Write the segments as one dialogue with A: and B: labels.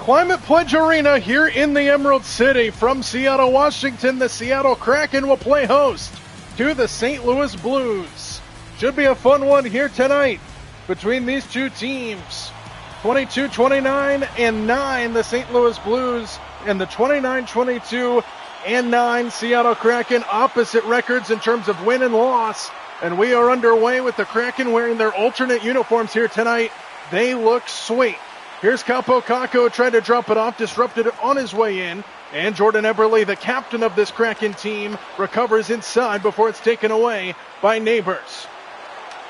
A: Climate Pledge Arena here in the Emerald City. From Seattle, Washington, the Seattle Kraken will play host to the St. Louis Blues. Should be a fun one here tonight between these two teams. 22-29 and 9, the St. Louis Blues, and the 29-22 and 9 Seattle Kraken. Opposite records in terms of win and loss. And we are underway with the Kraken wearing their alternate uniforms here tonight. They look sweet. Here's Capo Caco trying to drop it off, disrupted it on his way in. And Jordan Eberle, the captain of this Kraken team, recovers inside before it's taken away by Neighbors.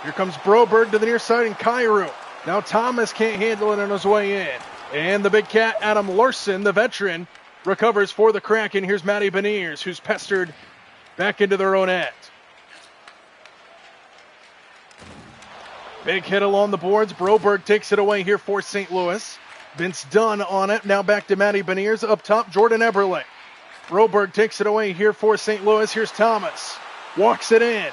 A: Here comes Broberg to the near side and Kyrou. Now Thomas can't handle it on his way in. And the big cat, Adam Larson, the veteran, recovers for the Kraken. Here's Matty Beniers, who's pestered back into their own end. Big hit along the boards. Broberg takes it away here for St. Louis. Vince Dunn on it. Now back to Matty Beniers. Up top, Jordan Eberle. Broberg takes it away here for St. Louis. Here's Thomas. Walks it in.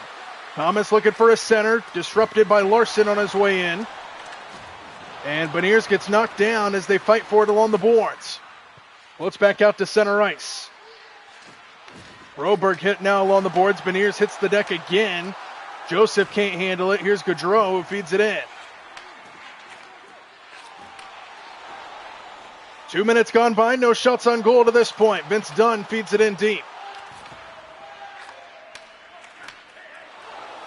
A: Thomas looking for a center. Disrupted by Larson on his way in. And Beniers gets knocked down as they fight for it along the boards. Well, it's back out to center ice. Broberg hit now along the boards. Beniers hits the deck again. Joseph can't handle it. Here's Gaudreau who feeds it in. 2 minutes gone by. No shots on goal to this point. Vince Dunn feeds it in deep.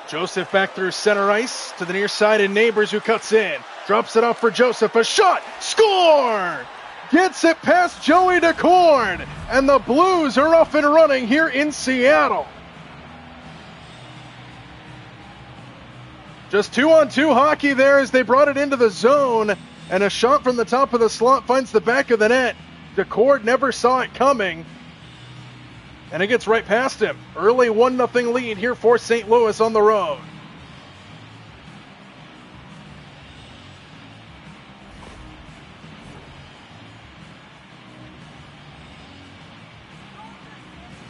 A: Joseph back through center ice to the near side and Neighbors who cuts in. Drops it off for Joseph. A shot. Score! Gets it past Joey DeCorn. And the Blues are off and running here in Seattle. Just 2-on-2 hockey there as they brought it into the zone. And a shot from the top of the slot finds the back of the net. DeCord never saw it coming. And it gets right past him. Early 1-0 lead here for St. Louis on the road.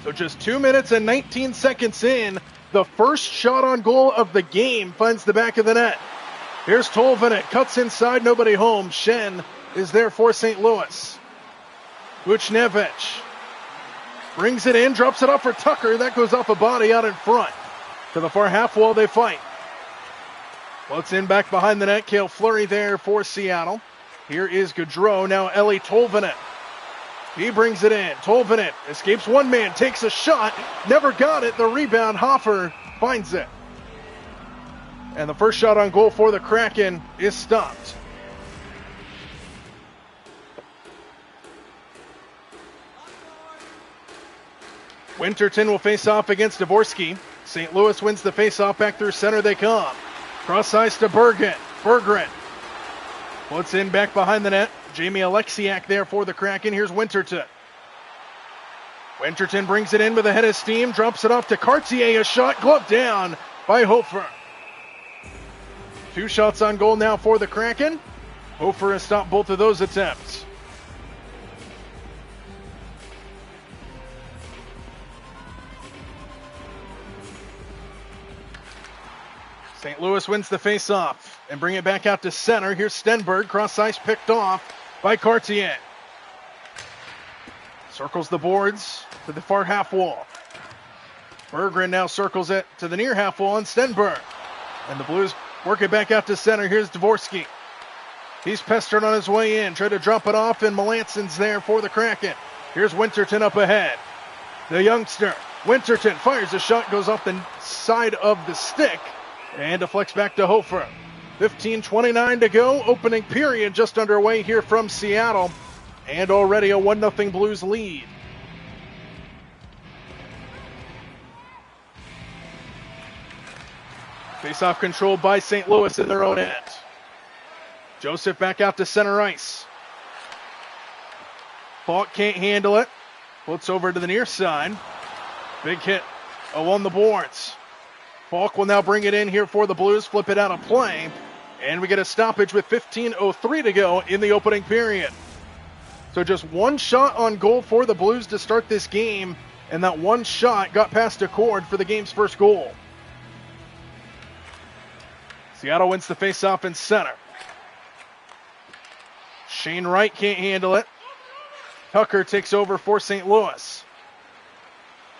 A: So just 2 minutes and 19 seconds in. The first shot on goal of the game finds the back of the net. Here's Tolvanen, cuts inside, nobody home. Shen is there for St. Louis. Buchnevich brings it in, drops it off for Tucker. That goes off a body out in front. To the far half wall they fight. Well, it's in back behind the net. Cale Fleury there for Seattle. Here is Gaudreau, now Ellie Tolvanen. He brings it in. Tolvanen escapes one man, takes a shot, never got it. The rebound, Hoffer finds it. And the first shot on goal for the Kraken is stopped. Winterton will face off against Dvorsky. St. Louis wins the face-off. Back through center they come. Cross ice to Berggren. Puts in back behind the net. Jamie Alexiak there for the Kraken. Here's Winterton. Winterton brings it in with a head of steam. Drops it off to Cartier. A shot gloved down by Hofer. 2 shots on goal now for the Kraken. Hofer has stopped both of those attempts. St. Louis wins the face-off and bring it back out to center. Here's Stenberg. Cross ice picked off by Cartier. Circles the boards to the far half wall. Berggren now circles it to the near half wall and Stenberg. And the Blues work it back out to center. Here's Dvorsky. He's pestered on his way in. Try to drop it off and Melanson's there for the Kraken. Here's Winterton up ahead. The youngster. Winterton fires a shot, goes off the side of the stick. And deflects back to Hofer. 15:29 to go. Opening period just underway here from Seattle. And already a 1-0 Blues lead. Face-off controlled by St. Louis in their own end. Joseph back out to center ice. Falk can't handle it. Floats over to the near side. Big hit along the boards. Falk will now bring it in here for the Blues, flip it out of play, and we get a stoppage with 15:03 to go in the opening period. So just 1 shot on goal for the Blues to start this game, and that 1 shot got past DeCord for the game's first goal. Seattle wins the faceoff in center. Shane Wright can't handle it. Tucker takes over for St. Louis.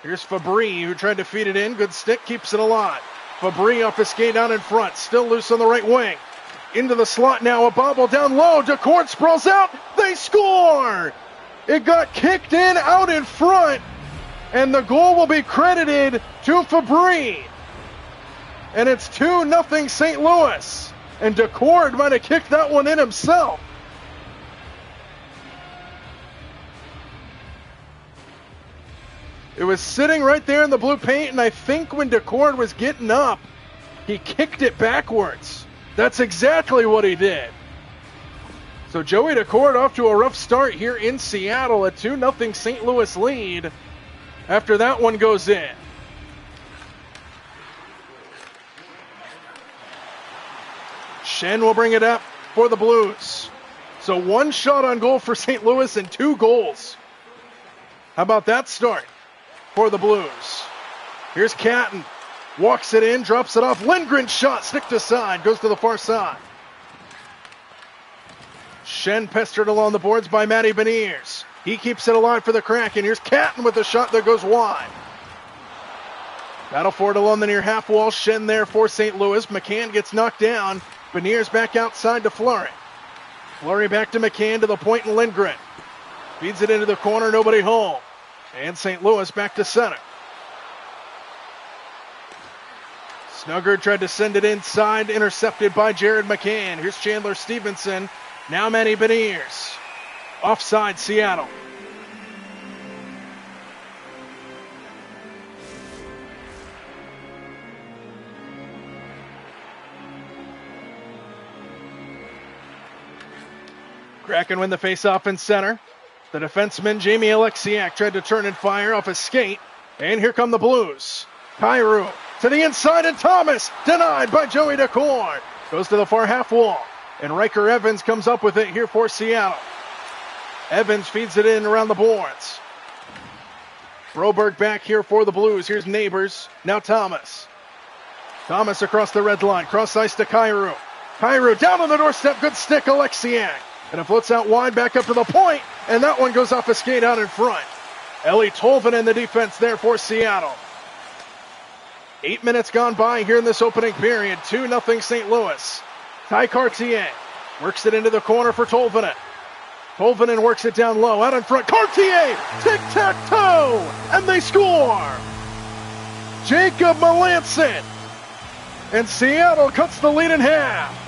A: Here's Fabry, who tried to feed it in. Good stick, keeps it alive. Fabry off his skate down in front, still loose on the right wing. Into the slot now, a bobble down low. DeCourt sprawls out. They score! It got kicked out in front, and the goal will be credited to Fabry. And it's 2-0 St. Louis. And DeCourt might have kicked that one in himself. It was sitting right there in the blue paint, and I think when DeCourt was getting up, he kicked it backwards. That's exactly what he did. So Joey DeCourt off to a rough start here in Seattle, a 2-0 St. Louis lead after that one goes in. Schenn will bring it up for the Blues. So 1 shot on goal for St. Louis and 2 goals. How about that start for the Blues? Here's Catton. Walks it in, drops it off. Lindgren's shot, stick to side, goes to the far side. Schenn pestered along the boards by Matty Beniers. He keeps it alive for the Kraken. Here's Catton with a shot that goes wide. Battle for it along the near half wall. Schenn there for St. Louis. McCann gets knocked down. Beniers back outside to Fleury. Fleury back to McCann to the point and Lindgren. Feeds it into the corner, nobody home. And St. Louis back to center. Snugger tried to send it inside, intercepted by Jared McCann. Here's Chandler Stevenson. Now Matty Beniers. Offside Seattle. Kraken win the faceoff in center. The defenseman Jamie Alexiak tried to turn and fire off his skate. And here come the Blues. Kyrou to the inside, and Thomas denied by Joey DeCourt. Goes to the far half wall. And Riker Evans comes up with it here for Seattle. Evans feeds it in around the boards. Broberg back here for the Blues. Here's Neighbors. Now Thomas. Thomas across the red line. Cross ice to Kyrou. Kyrou down on the doorstep. Good stick, Alexiak. And it floats out wide, back up to the point. And that one goes off a skate out in front. Ellie Tolvin in the defense there for Seattle. 8 minutes gone by here in this opening period. 2-0 St. Louis. Ty Cartier works it into the corner for Tolvanen. Tolvanen works it down low, out in front. Cartier, tic-tac-toe, and they score. Jacob Melanson. And Seattle cuts the lead in half.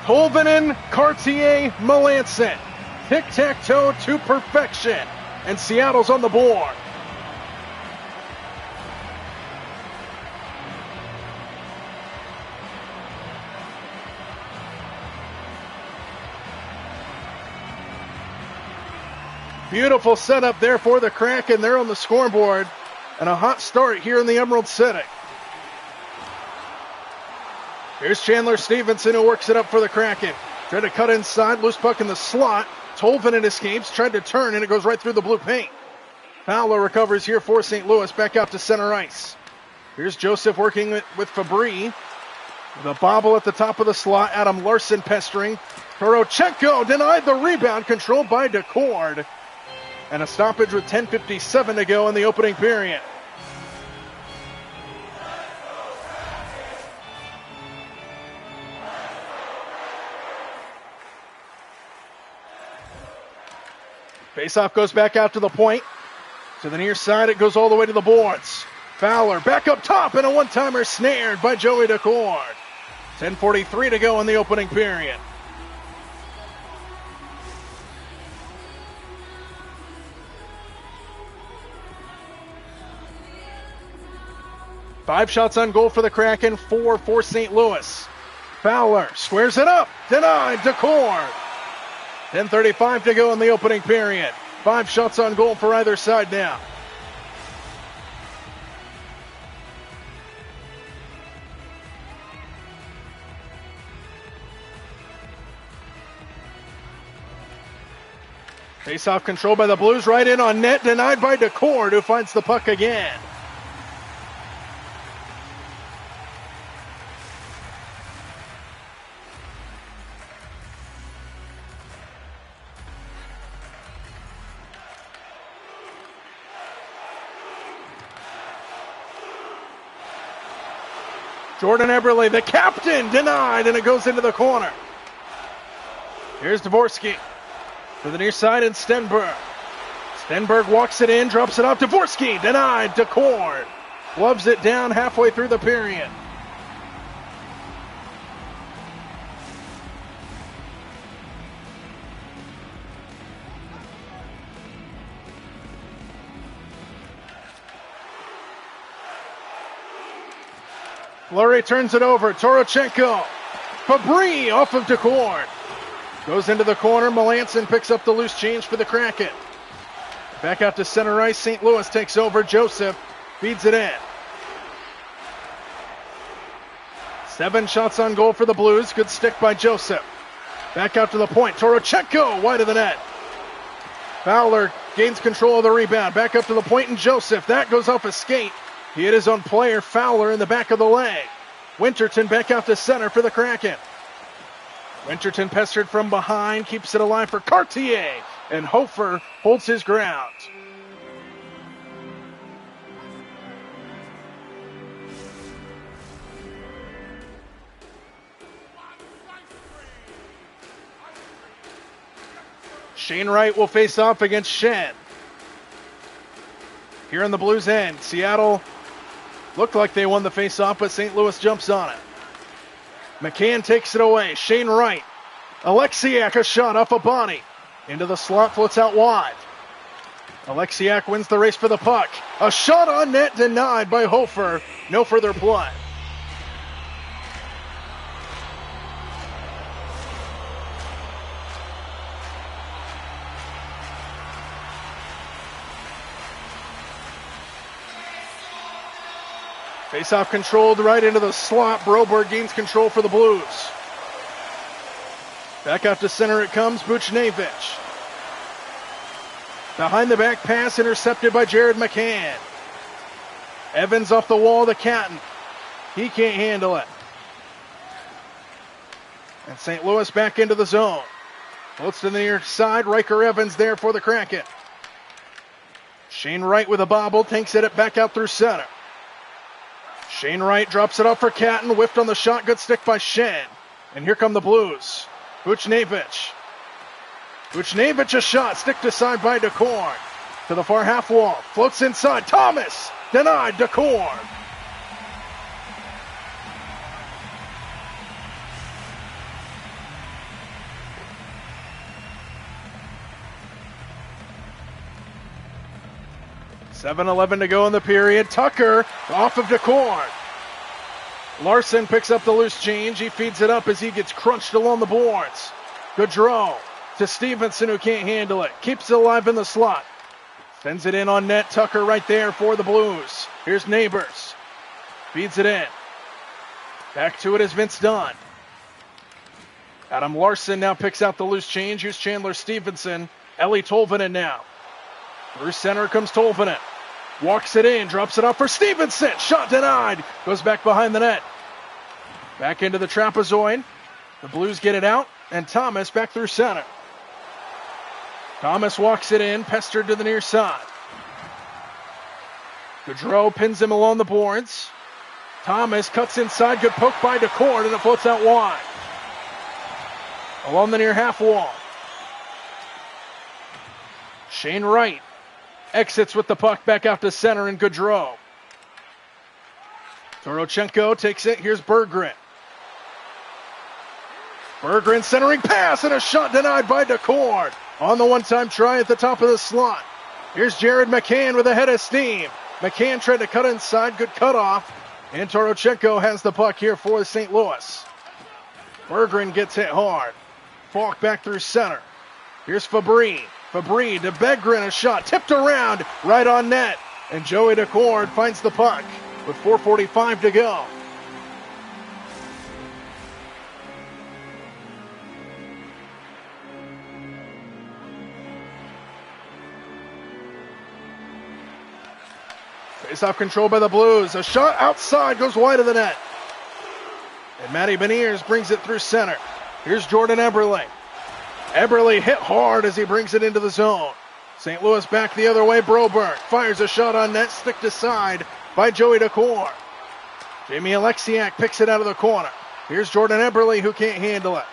A: Tolvanen, Cartier, Melanson. Tic-tac-toe to perfection. And Seattle's on the board. Beautiful setup there for the Kraken. They're on the scoreboard. And a hot start here in the Emerald City. Here's Chandler Stevenson who works it up for the Kraken. Tried to cut inside, loose puck in the slot. Tolvanen escapes, tried to turn, and it goes right through the blue paint. Fowler recovers here for St. Louis, back out to center ice. Here's Joseph working with Fabry. The bobble at the top of the slot. Adam Larson pestering. Torochenko denied the rebound, controlled by DeCourt. And a stoppage with 10:57 to go in the opening period. Faceoff goes back out to the point. To the near side, it goes all the way to the boards. Fowler back up top, and a one-timer snared by Joey DeCourt. 10:43 to go in the opening period. Five shots on goal for the Kraken, 4 for St. Louis. Fowler squares it up, denied, DeCourt. 10:35 to go in the opening period. 5 shots on goal for either side now. Face-off controlled by the Blues, right in on net, denied by DeCourt, who finds the puck again. Jordan Eberle, the captain, denied, and it goes into the corner. Here's Dvorsky to the near side, and Stenberg. Stenberg walks it in, drops it off. Dvorsky, denied, DeCord. Gloves it down halfway through the period. Fleury turns it over. Torochenko. Fabry off of DeCord. Goes into the corner. Melanson picks up the loose change for the Kraken. Back out to center ice. St. Louis takes over. Joseph feeds it in. 7 shots on goal for the Blues. Good stick by Joseph. Back out to the point. Torochenko wide of the net. Fowler gains control of the rebound. Back up to the point, and Joseph. That goes off his skate. He hit his own player, Fowler, in the back of the leg. Winterton back out to center for the Kraken. Winterton pestered from behind, keeps it alive for Cartier, and Hofer holds his ground. Shane Wright will face off against Shen. Here on the Blues end, Seattle looked like they won the face-off, but St. Louis jumps on it. McCann takes it away. Shane Wright. Alexiak, a shot off a body. Into the slot, floats out wide. Alexiak wins the race for the puck. A shot on net denied by Hofer. No further play. Face-off controlled right into the slot. Broberg gains control for the Blues. Back out to center it comes. Buchnevich. Behind the back pass intercepted by Jared McCann. Evans off the wall to Catton. He can't handle it. And St. Louis back into the zone. Floats to the near side. Riker Evans there for the Kraken. Shane Wright with a bobble. Takes it back out through center. Shane Wright drops it off for Catton. Whiffed on the shot. Good stick by Shen. And here come the Blues. Buchnevich. Buchnevich a shot. Stick to side by DeCord. To the far half wall. Floats inside. Thomas. Denied. DeCord. .7:11 to go in the period. Tucker off of DeCord. Larson picks up the loose change. He feeds it up as he gets crunched along the boards. Gaudreau to Stevenson, who can't handle it. Keeps it alive in the slot. Sends it in on net. Tucker right there for the Blues. Here's Neighbors. Feeds it in. Back to it is Vince Dunn. Adam Larson now picks out the loose change. Here's Chandler Stevenson. Ellie Tolvanen now. Through center comes Tolvanen. Walks it in, drops it off for Stevenson. Shot denied. Goes back behind the net. Back into the trapezoid. The Blues get it out, and Thomas back through center. Thomas walks it in, pestered to the near side. Gaudreau pins him along the boards. Thomas cuts inside, good poke by DeCord, and it floats out wide. Along the near half wall. Shane Wright exits with the puck back out to center, and Gaudreau. Torochenko takes it. Here's Berggren. Berggren centering pass, and a shot denied by DeCord. On the one-time try at the top of the slot. Here's Jared McCann with a head of steam. McCann tried to cut inside. Good cutoff. And Torochenko has the puck here for St. Louis. Berggren gets hit hard. Falk back through center. Here's Fabry. Fabry to Berggren, a shot tipped around right on net. And Joey DeCord finds the puck with 4:45 to go. Face-off control by the Blues. A shot outside goes wide of the net. And Matty Beniers brings it through center. Here's Jordan Eberle. Eberle hit hard as he brings it into the zone. St. Louis back the other way. Broberg fires a shot on net, sticked aside by Joey DeCord. Jamie Alexiak picks it out of the corner. Here's Jordan Eberle, who can't handle it.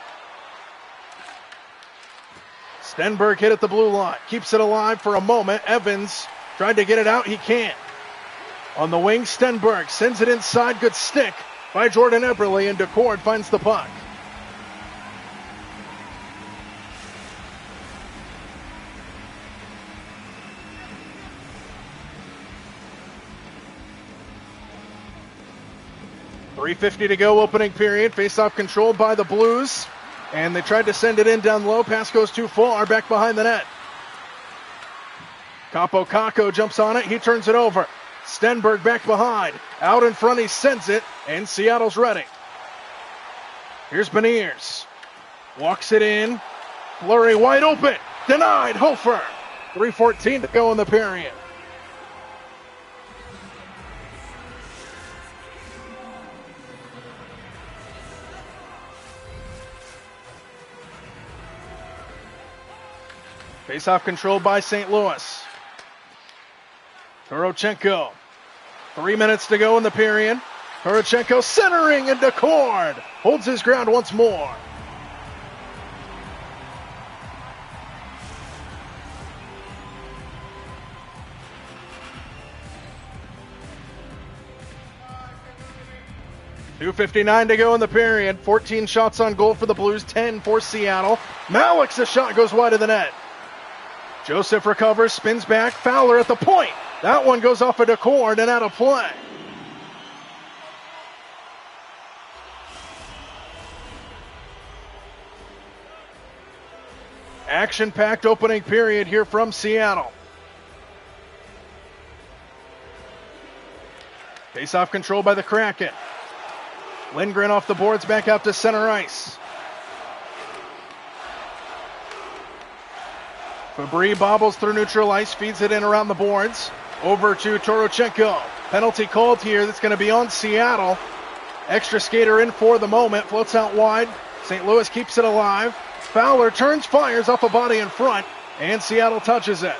A: Stenberg hit at the blue line. Keeps it alive for a moment. Evans tried to get it out. He can't. On the wing, Stenberg sends it inside. Good stick by Jordan Eberle, and DeCord finds the puck. .350 to go, opening period. Face-off controlled by the Blues. And they tried to send it in down low. Pass goes too far, back behind the net. Capo Caco jumps on it. He turns it over. Stenberg back behind. Out in front, he sends it, and Seattle's ready. Here's Beniers. Walks it in. Fleury wide open. Denied. Hofer. 3:14 to go in the period. Face-off controlled by St. Louis. Turochenko. 3 minutes to go in the period. Turochenko centering, and DeCord holds his ground once more. .259 to go in the period. 14 shots on goal for the Blues, 10 for Seattle. Malik's a shot goes wide of the net. Joseph recovers, spins back, Fowler at the point. That one goes off of DeCord and out of play. Action-packed opening period here from Seattle. Face-off control by the Kraken. Lindgren off the boards, back out to center ice. Fabry bobbles through neutral ice, feeds it in around the boards. Over to Turochenko. Penalty called here. That's going to be on Seattle. Extra skater in for the moment. Floats out wide. St. Louis keeps it alive. Fowler turns, fires off a body in front, and Seattle touches it.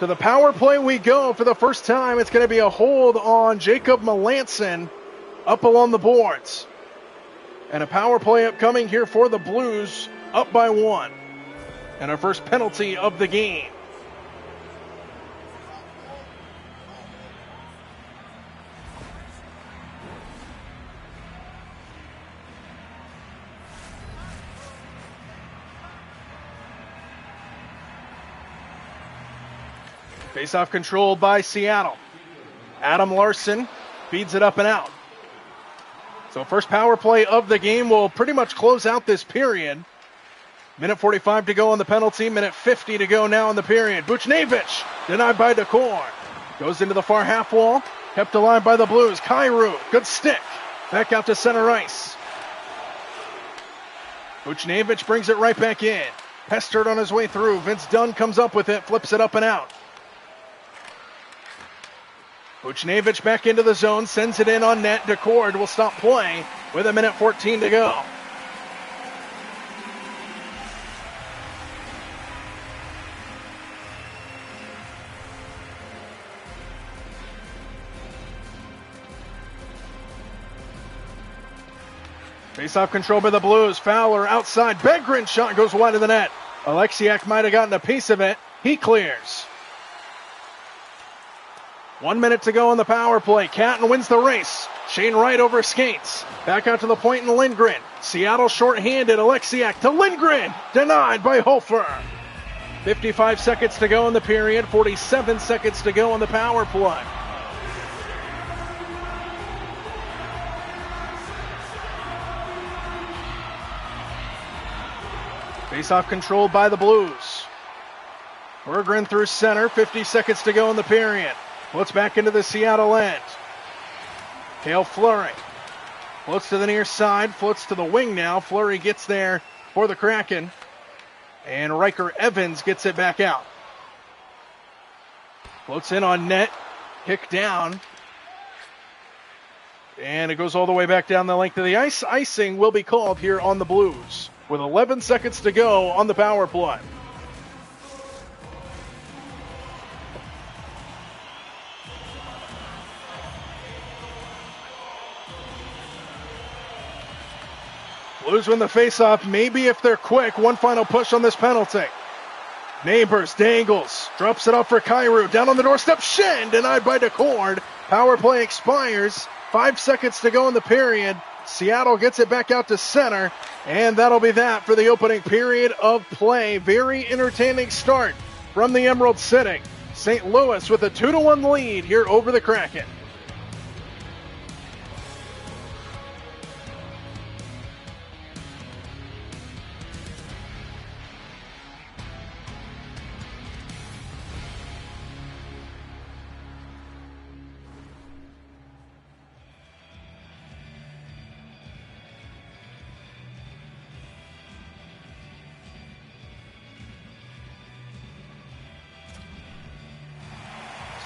A: To the power play we go for the first time. It's going to be a hold on Jacob Melanson up along the boards. And a power play upcoming here for the Blues, up by 1. And our first penalty of the game. Face-off controlled by Seattle. Adam Larson feeds it up and out. So first power play of the game will pretty much close out this period. Minute 45 to go on the penalty. Minute 50 to go now in the period. Buchnevich denied by DeCord. Goes into the far half wall. Kept alive by the Blues. Kyrou, good stick. Back out to center ice. Buchnevich brings it right back in. Pestered on his way through. Vince Dunn comes up with it. Flips it up and out. Buchnevich back into the zone. Sends it in on net. DeCord will stop play with a minute 14 to go. Face-off control by the Blues. Fowler outside. Begrin shot goes wide of the net. Alexiak might have gotten a piece of it. He clears. 1 minute to go on the power play. Catton wins the race. Shane Wright over skates. Back out to the point in Lindgren. Seattle shorthanded. Alexiak to Lindgren. Denied by Hofer. 55 seconds to go in the period. 47 seconds to go on the power play. Face-off controlled by the Blues. Berggren through center. 50 seconds to go in the period. Floats back into the Seattle end. Cale Fleury. Floats to the near side. Floats to the wing now. Fleury gets there for the Kraken. And Riker Evans gets it back out. Floats in on net. Kick down. And it goes all the way back down the length of the ice. Icing will be called here on the Blues, with 11 seconds to go on the power play. Blues win the faceoff. Maybe if they're quick, one final push on this penalty. Neighbors dangles, drops it off for Kyrou. Down on the doorstep, Shen denied by DeCord. Power play expires. 5 seconds to go in the period. Seattle gets it back out to center, and that'll be that for the opening period of play. Very entertaining start from the Emerald City. St. Louis with a 2-1 lead here over the Kraken.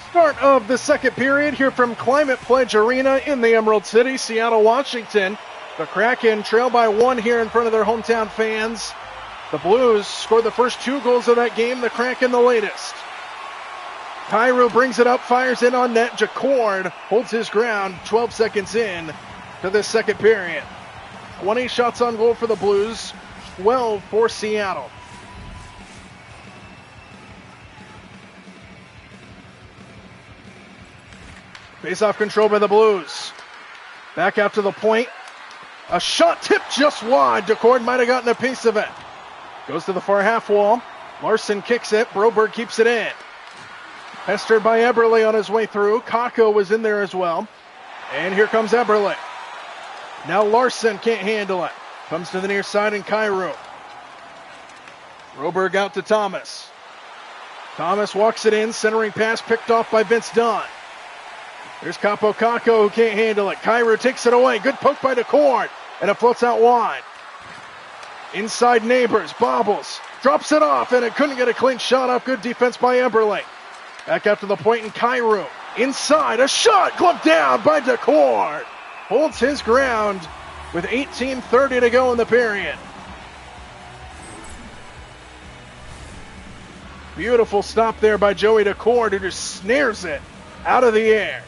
A: Start of the second period here from Climate Pledge Arena in the Emerald City, Seattle, Washington. The Kraken trail by 1 here in front of their hometown fans. The Blues scored the first 2 goals of that game, the Kraken the latest. Kyrou brings it up, fires in on net. DeCord holds his ground 12 seconds in to this second period. 20 shots on goal for the Blues, 12 for Seattle. Face-off control by the Blues. Back out to the point. A shot tipped just wide. DeCord might have gotten a piece of it. Goes to the far half wall. Larson kicks it. Broberg keeps it in. Pestered by Eberle on his way through. Kakko was in there as well. And here comes Eberle. Now Larson can't handle it. Comes to the near side and Kyrou. Broberg out to Thomas. Thomas walks it in. Centering pass picked off by Vince Dunn. There's Kaapo Kakko who can't handle it. Kyrou takes it away. Good poke by DeCord. And it floats out wide. Inside Neighbors. Bobbles. Drops it off and it couldn't get a clean shot off. Good defense by Eberle. Back out to the point and Kyrou. Inside. A shot. Gloved down by DeCord. Holds his ground with 18:30 to go in the period. Beautiful stop there by Joey DeCord, who just snares it out of the air.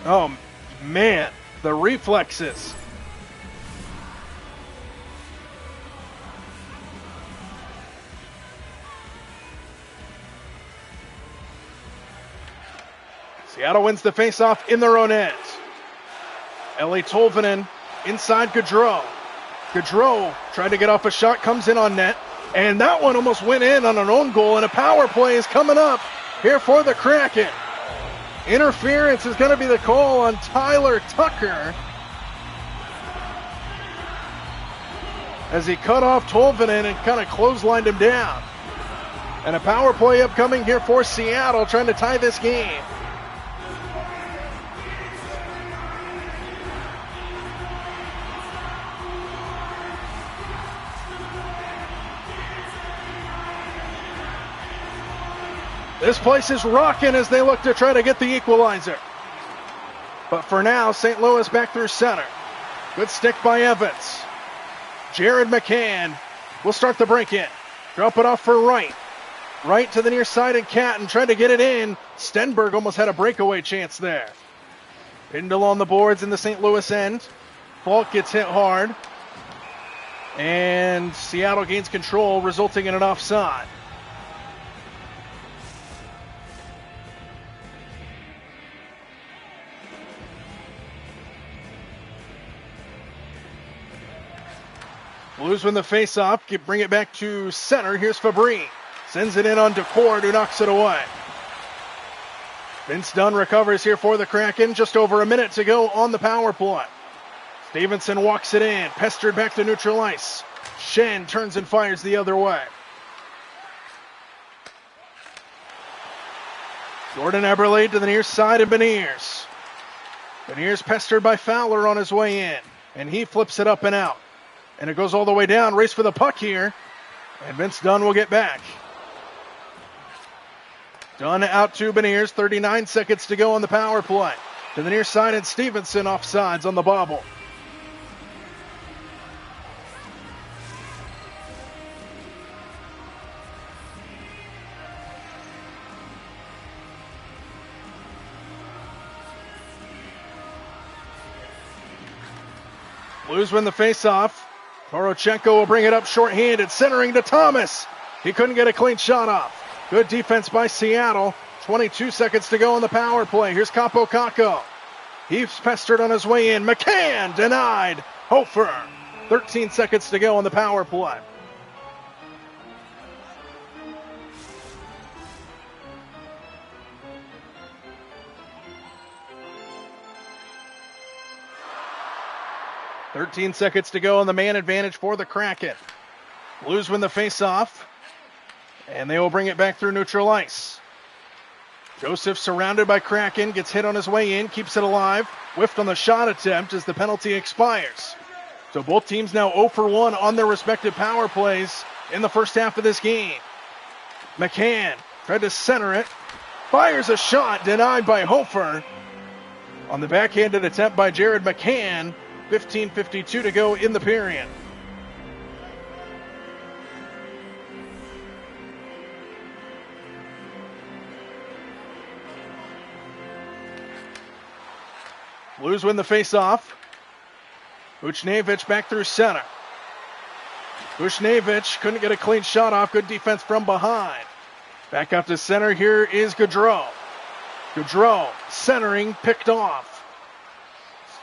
A: Oh, man, the reflexes. Seattle wins the faceoff in their own end. Eeli Tolvanen inside Gaudreau. Gaudreau tried to get off a shot, comes in on net, and that one almost went in on an own goal, and a power play is coming up here for the Kraken. Interference is going to be the call on Tyler Tucker as he cut off Tolvanen and kind of clotheslined him down. And a power play upcoming here for Seattle, trying to tie this game. This place is rocking as they look to try to get the equalizer. But for now, St. Louis back through center. Good stick by Evans. Jared McCann will start the break in. Drop it off for Wright. Wright to the near side and Catton trying to get it in. Stenberg almost had a breakaway chance there. Pindle on the boards in the St. Louis end. Falk gets hit hard. And Seattle gains control, resulting in an offside. Blues win the face-off, bring it back to center. Here's Fabry. Sends it in on DeCord, who knocks it away. Vince Dunn recovers here for the Kraken. Just over a minute to go on the power play. Stevenson walks it in. Pestered back to neutral ice. Shen turns and fires the other way. Jordan Eberle to the near side of Beniers. Beniers pestered by Fowler on his way in. And he flips it up and out. And it goes all the way down. Race for the puck here. And Vince Dunn will get back. Dunn out to Beniers. 39 seconds to go on the power play. To the near side and Stevenson offsides on the bobble. Blues win the faceoff. Poroshenko will bring it up shorthanded, centering to Thomas. He couldn't get a clean shot off. Good defense by Seattle. 22 seconds to go on the power play. Here's Capo Caco. He's pestered on his way in. McCann denied. Hofer. 13 seconds to go on the power play. .13 seconds to go on the man advantage for the Kraken. Blues win the faceoff, and they will bring it back through neutral ice. Joseph surrounded by Kraken, gets hit on his way in, keeps it alive. Whiffed on the shot attempt as the penalty expires. So both teams now 0 for 1 on their respective power plays in the first half of this game. McCann tried to center it. Fires a shot, denied by Hofer. On the backhanded attempt by Jared McCann. 15:52 to go in the period. Blues win the faceoff. Buchnevich back through center. Buchnevich couldn't get a clean shot off. Good defense from behind. Back up to center. Here is Gaudreau. Gaudreau centering, picked off.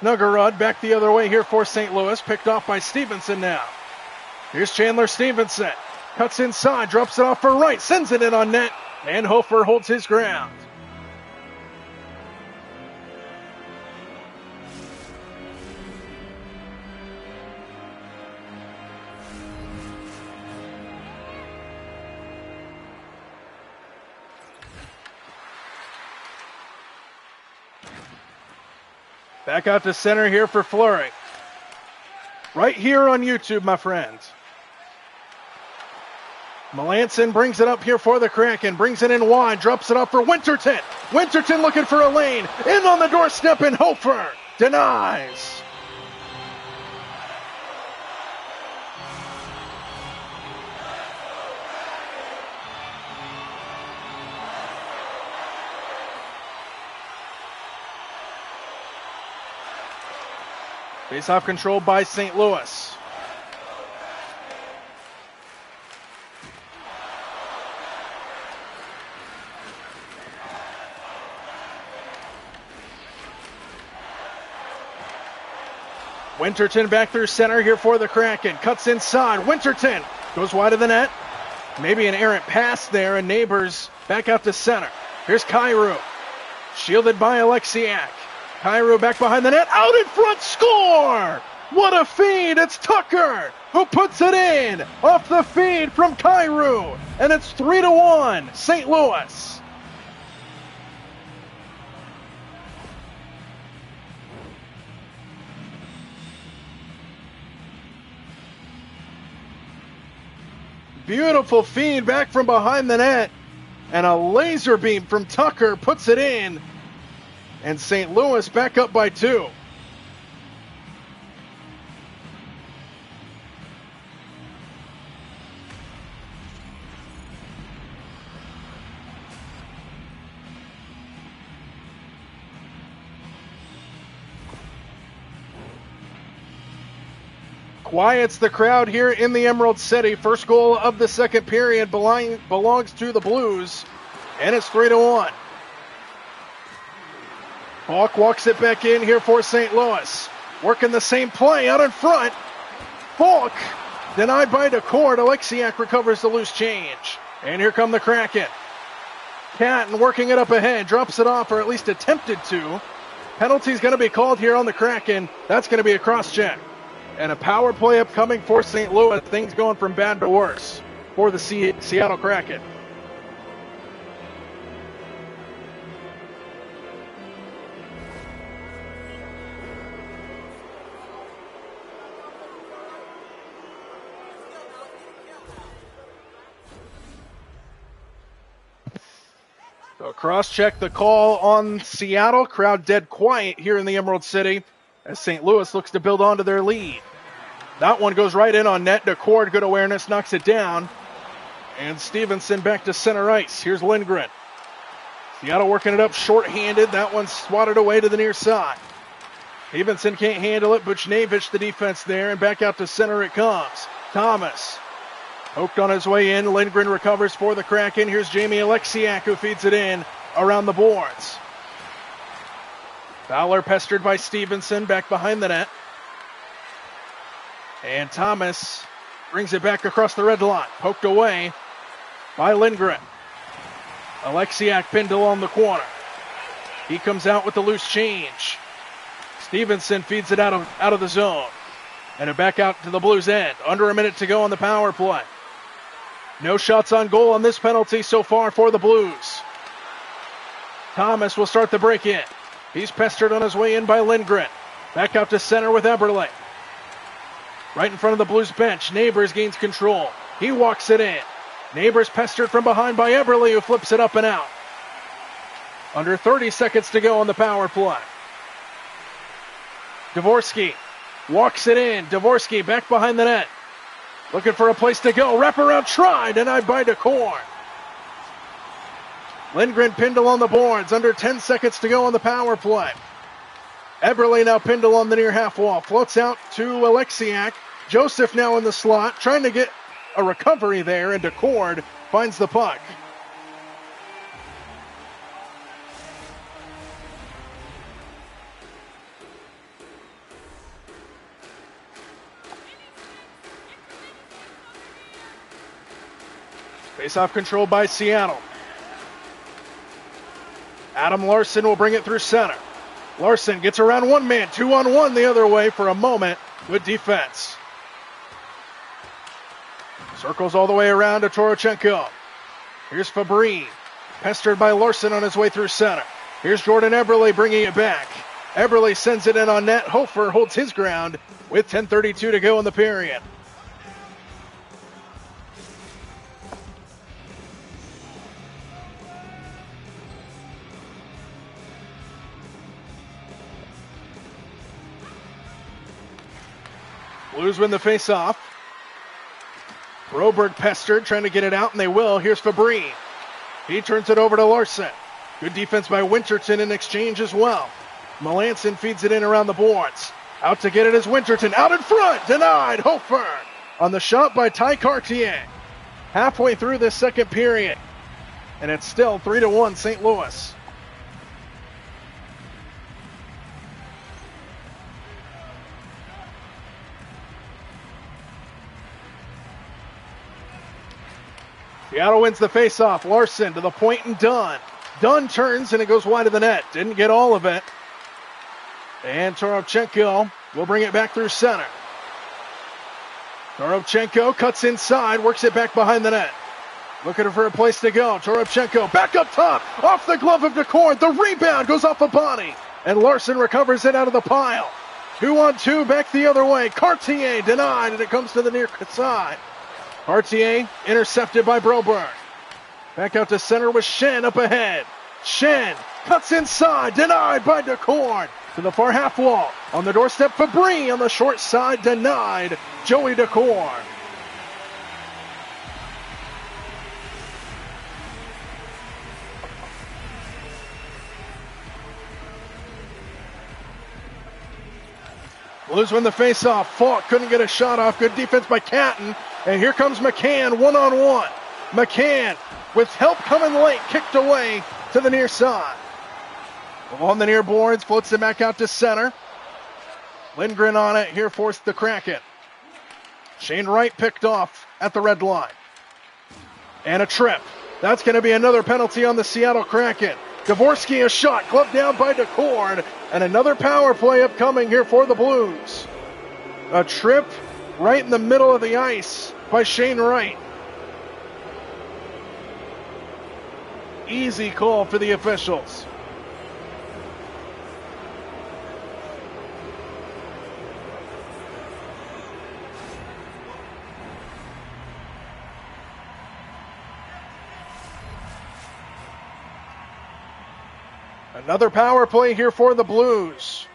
A: Snuggerud back the other way here for St. Louis. Picked off by Stevenson now. Here's Chandler Stevenson. Cuts inside, drops it off for right, sends it in on net, and Hofer holds his ground. Back out to center here for Fleury. Right here on YouTube, my friends. Melanson brings it up here for the Kraken. Brings it in wide. Drops it off for Winterton. Winterton looking for a lane. In on the doorstep, and Hofer denies. Face-off controlled by St. Louis. Winterton back through center here for the Kraken. Cuts inside. Winterton goes wide of the net. Maybe an errant pass there, and Neighbors back out to center. Here's Kyrou. Shielded by Alexiak. Kyrou back behind the net, out in front, score! What a feed, it's Tucker who puts it in off the feed from Kyrou, and it's 3-1, St. Louis. Beautiful feed back from behind the net, and a laser beam from Tucker puts it in. And St. Louis back up by 2. Quiets the crowd here in the Emerald City. First goal of the second period belongs to the Blues, and it's 3-1. Hawk walks it back in here for St. Louis. Working the same play out in front. Falk denied by DeCord. Alexiak recovers the loose change. And here come the Kraken. Catton working it up ahead. Drops it off, or at least attempted to. Penalty's going to be called here on the Kraken. That's going to be a cross-check. And a power play upcoming for St. Louis. Things going from bad to worse for the Seattle Kraken. So cross-check the call on Seattle. Crowd dead quiet here in the Emerald City as St. Louis looks to build onto their lead. That one goes right in on net. DeCord, good awareness, knocks it down. And Stevenson back to center ice. Here's Lindgren. Seattle working it up short-handed. That one swatted away to the near side. Stevenson can't handle it. Buchnevich, the defense there, and back out to center it comes. Thomas poked on his way in. Lindgren recovers for the Kraken. Here's Jamie Alexiak who feeds it in around the boards. Fowler pestered by Stevenson back behind the net. And Thomas brings it back across the red line. Poked away by Lindgren. Alexiak pinned along the corner. He comes out with the loose change. Stevenson feeds it out of the zone. And it back out to the Blues' end. Under a minute to go on the power play. No shots on goal on this penalty so far for the Blues. Thomas will start the break in. He's pestered on his way in by Lindgren. Back out to center with Eberle. Right in front of the Blues bench. Neighbors gains control. He walks it in. Neighbors pestered from behind by Eberle, who flips it up and out. Under 30 seconds to go on the power play. Dvorsky walks it in. Dvorsky back behind the net. Looking for a place to go. Wraparound try. Denied by Decorn. Lindgren pinned along the boards. Under 10 seconds to go on the power play. Eberle now pinned along the near half wall. Floats out to Alexiak. Joseph now in the slot. Trying to get a recovery there. And Decord finds the puck. Face-off controlled by Seattle. Adam Larson will bring it through center. Larson gets around one man, 2-on-1 the other way for a moment. Good defense. Circles all the way around to Torochenko. Here's Fabry, pestered by Larson on his way through center. Here's Jordan Eberle bringing it back. Eberle sends it in on net. Hofer holds his ground with 10:32 to go in the period. Blues win the face-off. Broberg pestered, trying to get it out, and they will. Here's Fabry. He turns it over to Larson. Good defense by Winterton in exchange as well. Melanson feeds it in around the boards. Out to get it is Winterton. Out in front. Denied. Hofer on the shot by Ty Cartier. Halfway through this second period. And it's still 3-1 St. Louis. Seattle wins the faceoff. Larson to the point and Dunn. Dunn turns and it goes wide of the net. Didn't get all of it. And Torochenko will bring it back through center. Torochenko cuts inside, works it back behind the net. Looking for a place to go. Torochenko back up top. Off the glove of Decorn. The rebound goes off a body. And Larson recovers it out of the pile. 2-on-2 back the other way. Cartier denied and it comes to the near side. Cartier intercepted by Broberg. Back out to center with Shen up ahead. Shen cuts inside, denied by Decorn. To the far half wall. On the doorstep, Fabry on the short side, denied. Joey Decorn. Blues win the faceoff. Falk couldn't get a shot off. Good defense by Catton. And here comes McCann, one-on-one. McCann, with help coming late, kicked away to the near side. On the near boards, floats it back out to center. Lindgren on it, here for the Kraken. Shane Wright picked off at the red line. And a trip. That's going to be another penalty on the Seattle Kraken. Dvorsky a shot, gloved down by Decorn. And another power play upcoming here for the Blues. A trip right in the middle of the ice by Shane Wright. Easy call for the officials. Another power play here for the Blues.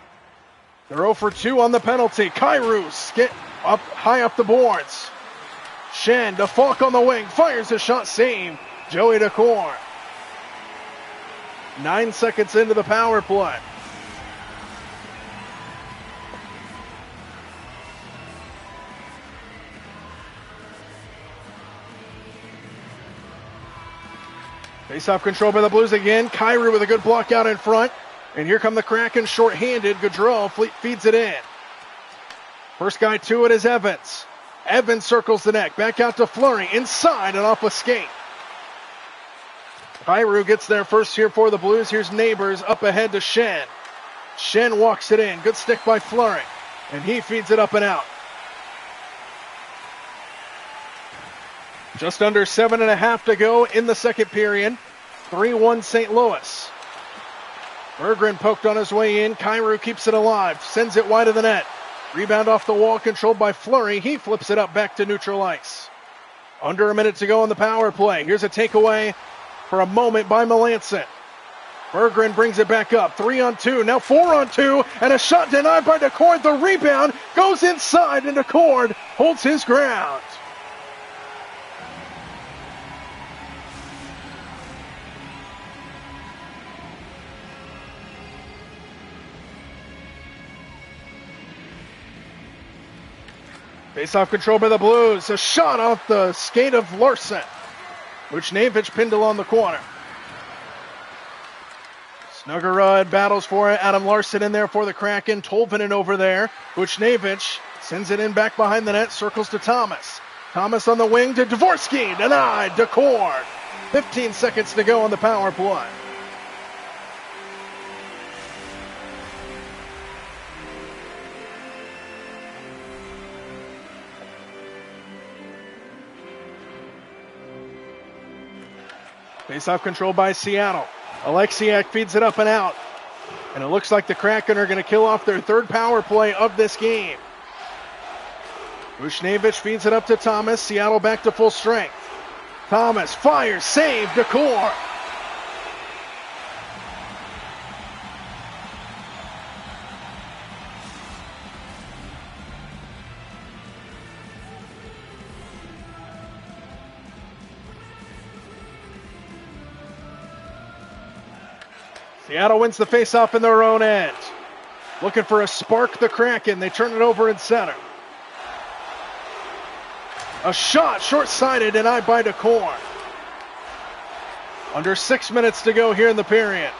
A: They're 0 for 2 on the penalty. Kyrus get up high up the boards. Shen to Falk on the wing. Fires a shot, save. Joey Decorn. 9 seconds into the power play. Face-off control by the Blues again. Kyrou with a good block out in front. And here come the Kraken short-handed. Gaudreau feeds it in. First guy to it is Evans. Evans circles the net. Back out to Fleury. Inside and off a skate. Kyrou gets there first here for the Blues. Here's Neighbors up ahead to Shen. Shen walks it in. Good stick by Fleury. And he feeds it up and out. Just under 7.5 to go in the second period. 3-1 St. Louis. Berggren poked on his way in. Kyrou keeps it alive. Sends it wide of the net. Rebound off the wall controlled by Fleury. He flips it up back to neutral ice. Under a minute to go on the power play. Here's a takeaway for a moment by Melanson. Berggren brings it back up. 3-on-2. Now 4-on-2. And a shot denied by Decord. The rebound goes inside and Decord holds his ground. Face-off control by the Blues. A shot off the skate of Larson. Vucinovic pinned along the corner. Snuggerud battles for it. Adam Larson in there for the Kraken. Tolvanen over there. Vucinovic sends it in back behind the net. Circles to Thomas. Thomas on the wing to Dvorsky. Denied. Decord. 15 seconds to go on the power play. Face-off control by Seattle. Alexiak feeds it up and out. And it looks like the Kraken are going to kill off their third power play of this game. Vucinovic feeds it up to Thomas. Seattle back to full strength. Thomas fires, save, Decord. Seattle wins the faceoff in their own end. Looking for a spark, the Kraken. They turn it over in center. A shot, short-sided, denied by Decord. Under 6 minutes to go here in the period.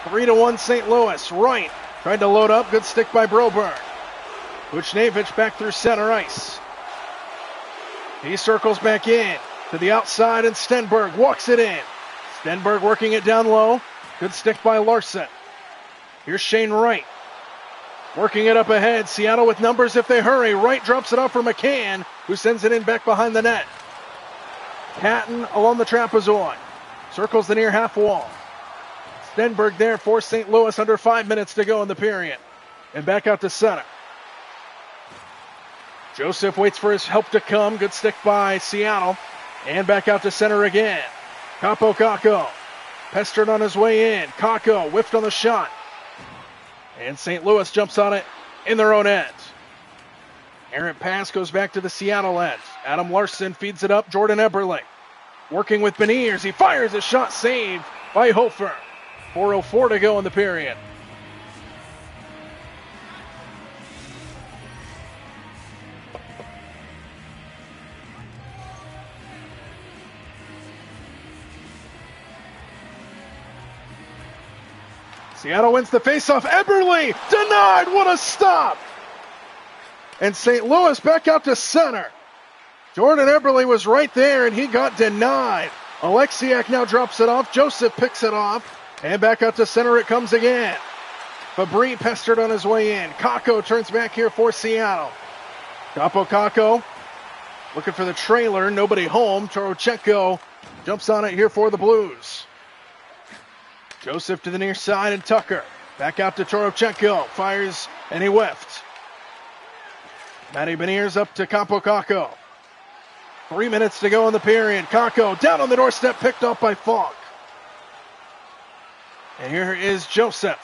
A: 3-1 St. Louis. Wright tried to load up. Good stick by Broberg. Vucinovic back through center ice. He circles back in to the outside, and Stenberg walks it in. Stenberg working it down low. Good stick by Larson. Here's Shane Wright. Working it up ahead. Seattle with numbers if they hurry. Wright drops it off for McCann, who sends it in back behind the net. Patton along the trapezoid. Circles the near half wall. Stenberg there for St. Louis. Under 5 minutes to go in the period. And back out to center. Joseph waits for his help to come. Good stick by Seattle. And back out to center again. Capo Caco. Pestered on his way in. Caco whiffed on the shot. And St. Louis jumps on it in their own end. Errant pass goes back to the Seattle end. Adam Larson feeds it up. Jordan Eberle working with Beniers. He fires a shot, saved by Hofer. 4:04 to go in the period. Seattle wins the faceoff. Eberle denied. What a stop. And St. Louis back out to center. Jordan Eberle was right there, and he got denied. Alexiak now drops it off. Joseph picks it off. And back out to center it comes again. Fabry pestered on his way in. Caco turns back here for Seattle. Capo Caco looking for the trailer. Nobody home. Torochenko jumps on it here for the Blues. Joseph to the near side and Tucker. Back out to Torochenko. Fires and he whiffed. Matty Beniers up to Capo Caco. 3 minutes to go in the period. Caco down on the doorstep, picked up by Falk. And here is Joseph.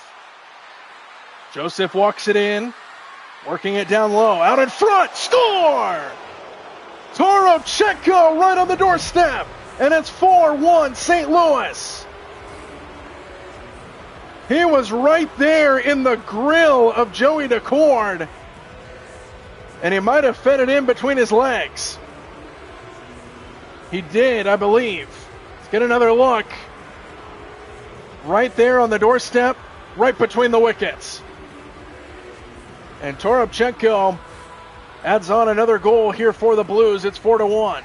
A: Joseph walks it in. Working it down low. Out in front. Score! Torochenko right on the doorstep. And it's 4-1 St. Louis. He was right there in the grill of Joey Decord. And he might have fed it in between his legs. He did, I believe. Let's get another look. right there on the doorstep, right between the wickets. And Toropchenko adds on another goal here for the Blues. It's 4-1.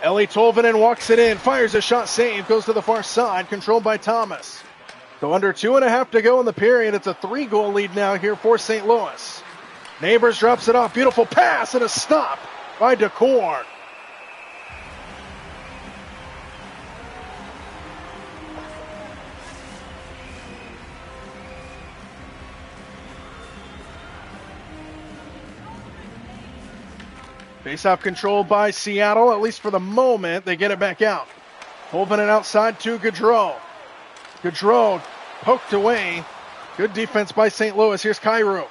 A: Ellie Tolvanen walks it in, fires a shot, save, goes to the far side, controlled by Thomas. So under 2.5 to go in the period, it's a 3-goal lead now here for St. Louis. Neighbors drops it off, beautiful pass and a stop by Decor. Face-off controlled by Seattle, at least for the moment. They get it back out. Tolvanen outside to Gaudreau. Gaudreau poked away. Good defense by St. Louis. Here's Kyrou.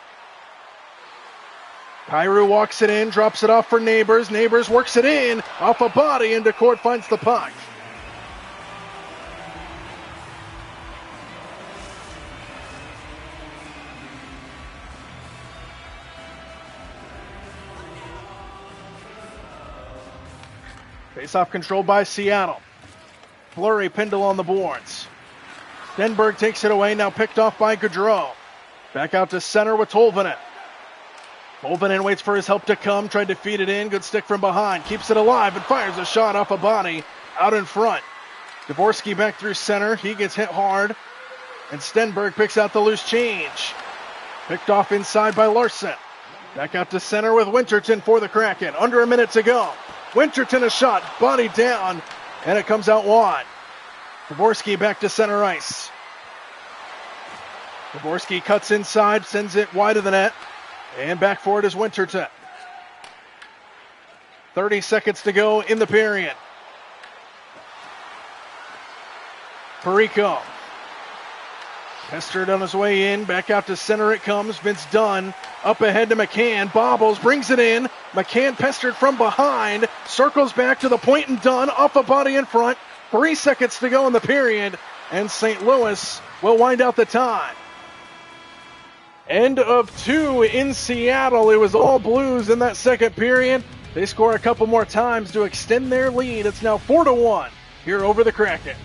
A: Kyrou walks it in, drops it off for Neighbors. Neighbors works it in, off a body, and DeCourt finds the puck. Face-off controlled by Seattle. Fleury, Pindle on the boards. Stenberg takes it away, now picked off by Gaudreau. Back out to center with Tolvanen. Tolvanen waits for his help to come, tried to feed it in, good stick from behind, keeps it alive and fires a shot off a body out in front. Dvorsky back through center, he gets hit hard, and Stenberg picks out the loose change. Picked off inside by Larson. Back out to center with Winterton for the Kraken. Under a minute to go. Winterton a shot, body down, and it comes out wide. Dvorsky back to center ice. Dvorsky cuts inside, sends it wide of the net, and back for it is Winterton. 30 seconds to go in the period. Perico. Pestered on his way in, back out to center it comes. Vince Dunn up ahead to McCann, bobbles, brings it in. McCann pestered from behind, circles back to the point and Dunn, off a body in front. 3 seconds to go in the period, and St. Louis will wind out the time. End of 2 in Seattle. It was all Blues in that second period. They score a couple more times to extend their lead. It's now 4-1 here over the Kraken.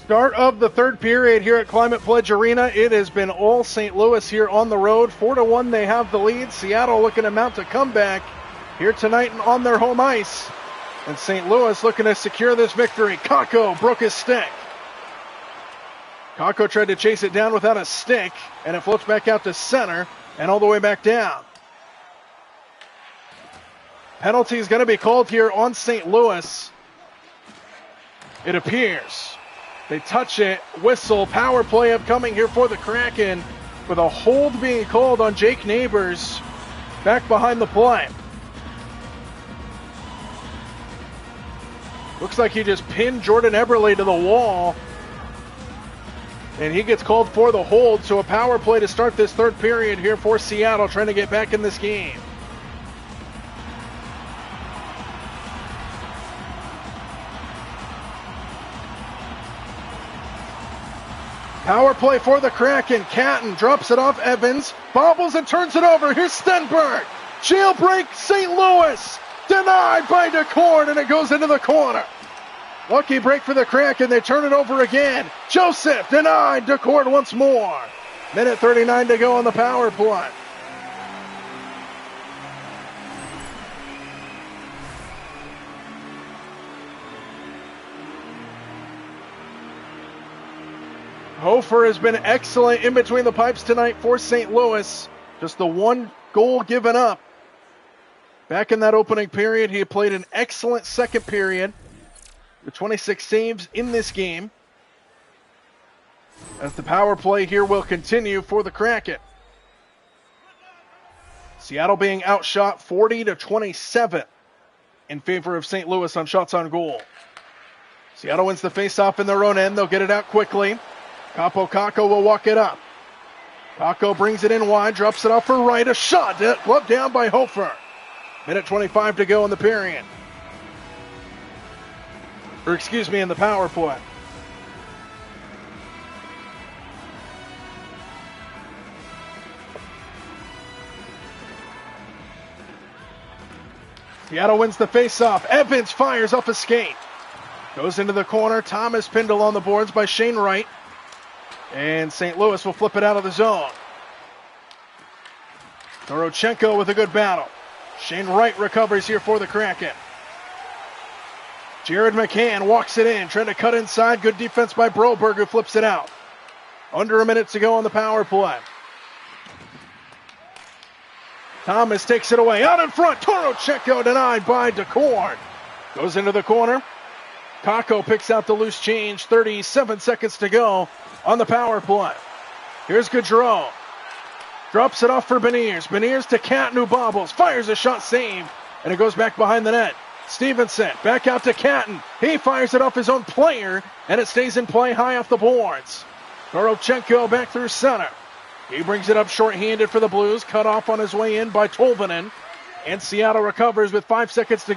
A: Start of the third period here at Climate Pledge Arena. It has been all St. Louis here on the road. 4-1, they have the lead. Seattle looking to mount a comeback here tonight on their home ice. And St. Louis looking to secure this victory. Kakko broke his stick. Kakko tried to chase it down without a stick, and it floats back out to center and all the way back down. Penalty is going to be called here on St. Louis. It appears. They touch it, whistle, power play upcoming here for the Kraken with a hold being called on Jake Neighbors back behind the play. Looks like he just pinned Jordan Eberle to the wall, and he gets called for the hold, so a power play to start this third period here for Seattle, trying to get back in this game. Power play for the Kraken. Catton drops it off Evans, bobbles and turns it over. Here's Stenberg. Jailbreak St. Louis. Denied by DeCord, and it goes into the corner. Lucky break for the Kraken. They turn it over again. Joseph denied. DeCord once more. Minute 39 to go on the power play. Hofer has been excellent in between the pipes tonight for St. Louis. Just the one goal given up. Back in that opening period, he played an excellent second period. The 26 saves in this game. As the power play here will continue for the Kraken. Seattle being outshot 40-27 in favor of St. Louis on shots on goal. Seattle wins the faceoff in their own end. They'll get it out quickly. Capo Kakko will walk it up. Kakko brings it in wide, drops it off for right. A shot gloved down by Hofer. Minute 25 to go in the period. In the power play. Seattle wins the faceoff. Evans fires off a skate. Goes into the corner. Thomas Pindle on the boards by Shane Wright. And St. Louis will flip it out of the zone. Dorochenko with a good battle. Shane Wright recovers here for the Kraken. Jared McCann walks it in, trying to cut inside. Good defense by Broberg, who flips it out. Under a minute to go on the power play. Thomas takes it away. Out in front. Dorochenko denied by DeCorn. Goes into the corner. Kakko picks out the loose change. 37 seconds to go on the power play. Here's Gaudreau. Drops it off for Beniers. Beniers to Catton, who bobbles. Fires a shot, saved. And it goes back behind the net. Stevenson back out to Catton. He fires it off his own player. And it stays in play high off the boards. Dorochenko back through center. He brings it up short-handed for the Blues. Cut off on his way in by Tolvanen. And Seattle recovers with 5 seconds to go.